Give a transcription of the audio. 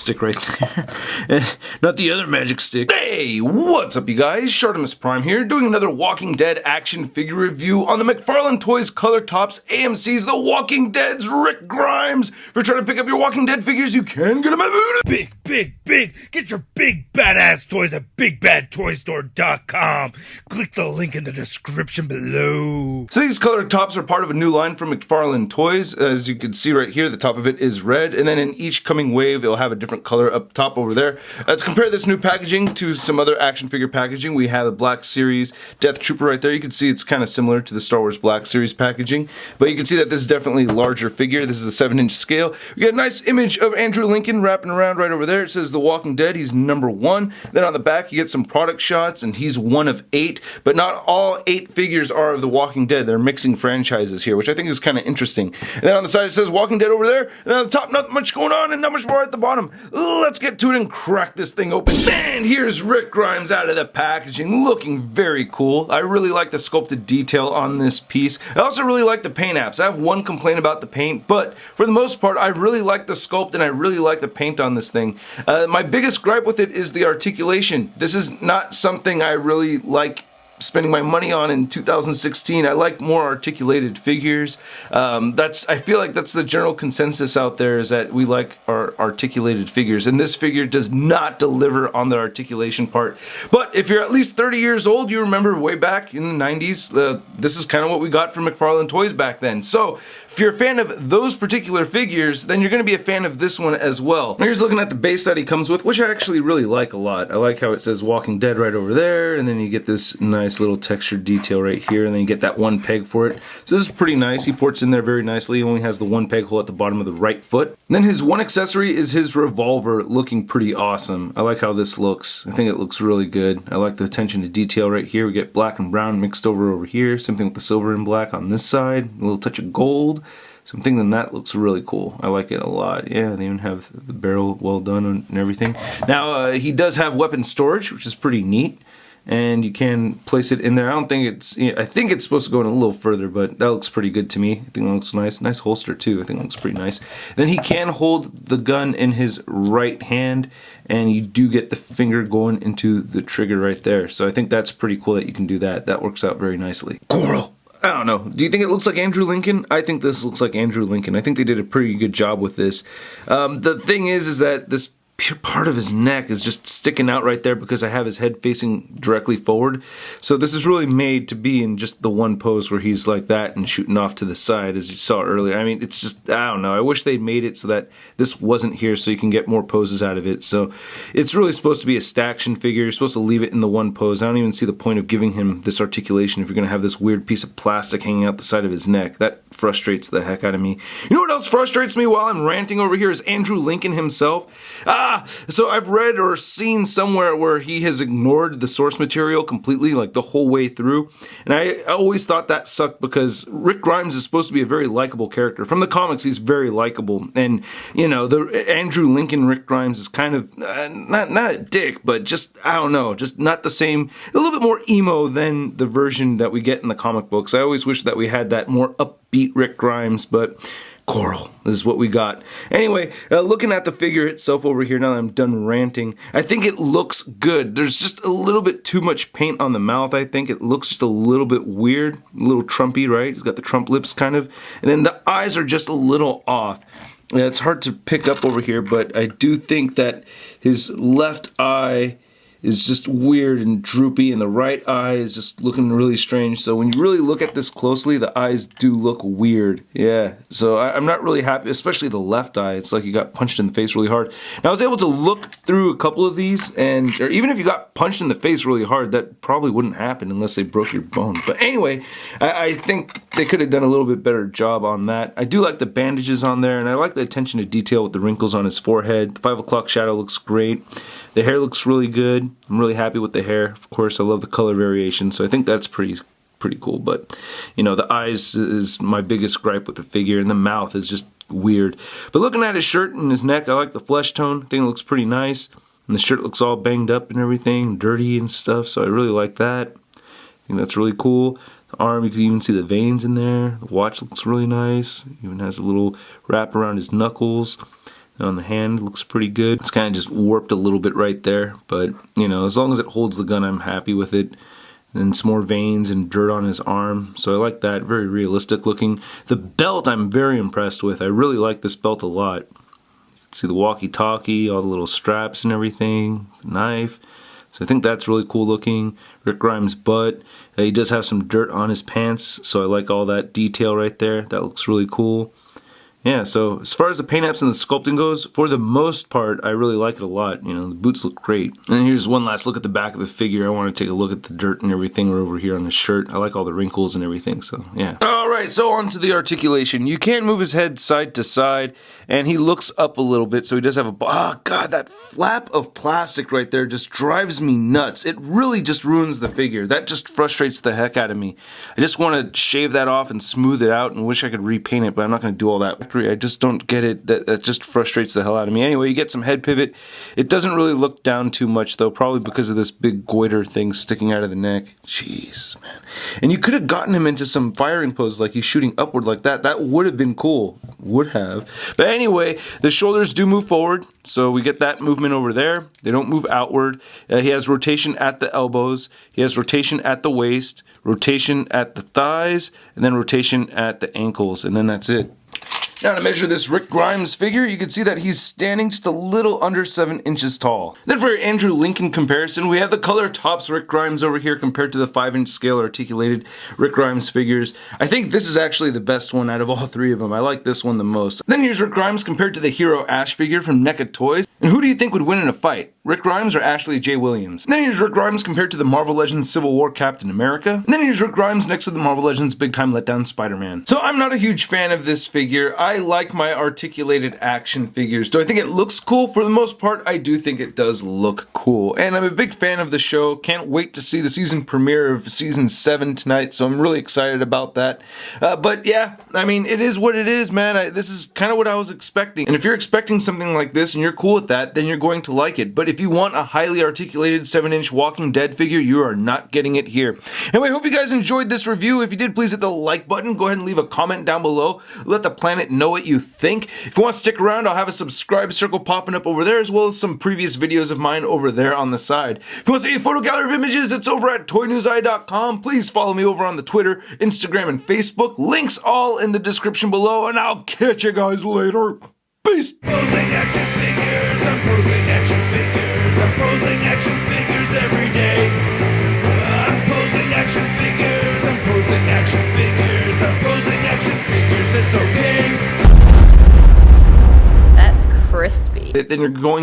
stick right there. Not the other magic stick. Hey, what's up you guys? ShartimusPrime here, doing another Walking Dead action figure review on the McFarlane Toys Color Tops AMC's The Walking Dead's Rick Grimes. If you're trying to pick up your Walking Dead figures, you can get them at Big! Get your big badass toys at BigBadToyStore.com. Click the link in the description below. So these color tops are part of a new line from McFarlane Toys. As you can see right here, the top of it is red, and then in each coming wave, it'll have a different color up top over there. Let's compare this new packaging to some other action figure packaging. We have a Black Series Death Trooper right there. You can see it's kind of similar to the Star Wars Black Series packaging, but you can see that this is definitely a larger figure. This is a 7-inch scale. We got a nice image of Andrew Lincoln wrapping around right over there. It says The Walking Dead. He's number 1. Then on the back, you get some product shots, and he's one of 8, but not all 8 figures are of The Walking Dead. They're mixing franchises here, which I think is kind of interesting. And then on the side, it says Walking Dead over there, and on the top, not much going on, and not much more at the bottom. Let's get to it and crack this thing open. And here's Rick Grimes out of the packaging, looking very cool. I really like the sculpted detail on this piece. I also really like the paint apps. I have one complaint about the paint, but for the most part, I really like the sculpt and I really like the paint on this thing. My biggest gripe with it is the articulation. This is not something I really like spending my money on in 2016. I like more articulated figures. I feel like that's the general consensus out there, is that we like our articulated figures, and this figure does not deliver on the articulation part. But if you're at least 30 years old, you remember way back in the 90s, this is kind of what we got from McFarlane Toys back then. So if you're a fan of those particular figures, then you're going to be a fan of this one as well. Now here's looking at the base that he comes with, which I actually really like a lot. I like how it says Walking Dead right over there, and then you get this nice little textured detail right here, and then you get that one peg for it. So this is pretty nice. He ports in there very nicely. He only has the one peg hole at the bottom of the right foot. And then his one accessory is his revolver, looking pretty awesome. I like how this looks. I think it looks really good. I like the attention to detail right here. We get black and brown mixed over here. Same thing with the silver and black on this side. A little touch of gold. So I'm thinking that looks really cool. I like it a lot. Yeah, they even have the barrel well done and everything. Now, he does have weapon storage, which is pretty neat. And you can place it in there. I think it's supposed to go in a little further, but that looks pretty good to me. I think it looks nice. Nice holster too. I think it looks pretty nice. Then he can hold the gun in his right hand, and you do get the finger going into the trigger right there. So I think that's pretty cool that you can do that. That works out very nicely. Coral! I don't know. Do you think it looks like Andrew Lincoln? I think this looks like Andrew Lincoln. I think they did a pretty good job with this. The thing is that this part of his neck is just sticking out right there because I have his head facing directly forward. So this is really made to be in just the one pose where he's like that and shooting off to the side, as you saw earlier. I mean, it's just, I don't know. I wish they'd made it so that this wasn't here so you can get more poses out of it. So it's really supposed to be a staction figure. You're supposed to leave it in the one pose. I don't even see the point of giving him this articulation if you're going to have this weird piece of plastic hanging out the side of his neck. That frustrates the heck out of me. You know what else frustrates me while I'm ranting over here is Andrew Lincoln himself. So I've read or seen somewhere where he has ignored the source material completely, like the whole way through. And I always thought that sucked because Rick Grimes is supposed to be a very likable character. From the comics, he's very likable. And, you know, the Andrew Lincoln Rick Grimes is kind of, not a dick, but just, I don't know, just not the same, a little bit more emo than the version that we get in the comic books. I always wish that we had that more upbeat Rick Grimes, but Coral, this is what we got. Anyway, looking at the figure itself over here, now that I'm done ranting, I think it looks good. There's just a little bit too much paint on the mouth, I think. It looks just a little bit weird, a little Trumpy, right? He's got the Trump lips kind of. And then the eyes are just a little off. Yeah, it's hard to pick up over here, but I do think that his left eye is just weird and droopy, and the right eye is just looking really strange. So when you really look at this closely, the eyes do look weird. Yeah, so I'm not really happy, especially the left eye. It's like you got punched in the face really hard. Now I was able to look through a couple of these, or even if you got punched in the face really hard, that probably wouldn't happen unless they broke your bone. But anyway, I think they could have done a little bit better job on that. I do like the bandages on there, and I like the attention to detail with the wrinkles on his forehead. The 5 o'clock shadow looks great. The hair looks really good. I'm really happy with the hair. Of course, I love the color variation, so I think that's pretty cool. But, you know, the eyes is my biggest gripe with the figure, and the mouth is just weird. But looking at his shirt and his neck, I like the flesh tone. I think it looks pretty nice. And the shirt looks all banged up and everything, dirty and stuff, so I really like that. I think that's really cool. The arm, you can even see the veins in there. The watch looks really nice. Even has a little wrap around his knuckles. On the hand, looks pretty good. It's kind of just warped a little bit right there, but you know, as long as it holds the gun, I'm happy with it. And some more veins and dirt on his arm, so I like that. Very realistic looking. The belt I'm very impressed with. I really like this belt a lot. You can see the walkie-talkie, all the little straps and everything, the knife. So I think that's really cool looking. Rick Grimes' butt. He does have some dirt on his pants, so I like all that detail right there. That looks really cool. Yeah, so as far as the paint apps and the sculpting goes, for the most part, I really like it a lot. You know, the boots look great. And here's one last look at the back of the figure. I want to take a look at the dirt and everything over here on the shirt. I like all the wrinkles and everything, so yeah. Alright, so on to the articulation. You can move his head side to side, and he looks up a little bit, so he does have a... Oh, God, that flap of plastic right there just drives me nuts. It really just ruins the figure. That just frustrates the heck out of me. I just want to shave that off and smooth it out and wish I could repaint it, but I'm not going to do all that. I just don't get it. That just frustrates the hell out of me. Anyway, you get some head pivot. It doesn't really look down too much, though, probably because of this big goiter thing sticking out of the neck. Jeez, man. And you could have gotten him into some firing pose, like he's shooting upward like that. That would have been cool. Would have. But anyway, the shoulders do move forward, so we get that movement over there. They don't move outward. He has rotation at the elbows. He has rotation at the waist, rotation at the thighs, and then rotation at the ankles, and then that's it. Now to measure this Rick Grimes figure, you can see that he's standing just a little under 7 inches tall. Then for Andrew Lincoln comparison, we have the color tops Rick Grimes over here compared to the 5-inch scale articulated Rick Grimes figures. I think this is actually the best one out of all three of them. I like this one the most. Then here's Rick Grimes compared to the Hero Ash figure from NECA Toys. And who do you think would win in a fight? Rick Grimes or Ashley J. Williams? And then here's Rick Grimes compared to the Marvel Legends Civil War Captain America. And then here's Rick Grimes next to the Marvel Legends Big Time Letdown Spider-Man. So I'm not a huge fan of this figure. I like my articulated action figures. Do I think it looks cool? For the most part, I do think it does look cool. And I'm a big fan of the show. Can't wait to see the season premiere of season 7 tonight, so I'm really excited about that. But yeah, I mean, it is what it is, man. This is kind of what I was expecting. And if you're expecting something like this and you're cool with that, then you're going to like it. But if you want a highly articulated 7-inch Walking Dead figure, you are not getting it here. Anyway, I hope you guys enjoyed this review. If you did, please hit the like button. Go ahead and leave a comment down below. Let the planet know what you think. If you want to stick around, I'll have a subscribe circle popping up over there, as well as some previous videos of mine over there on the side. If you want to see a photo gallery of images, it's over at toynewseye.com. Please follow me over on the Twitter, Instagram, and Facebook. Links all in the description below, and I'll catch you guys later. Peace. Posing action figures, I'm posing action figures, I'm posing action figures every day. I'm posing action figures, I'm posing action figures, I'm posing action figures, it's okay. That's crispy. Then you're going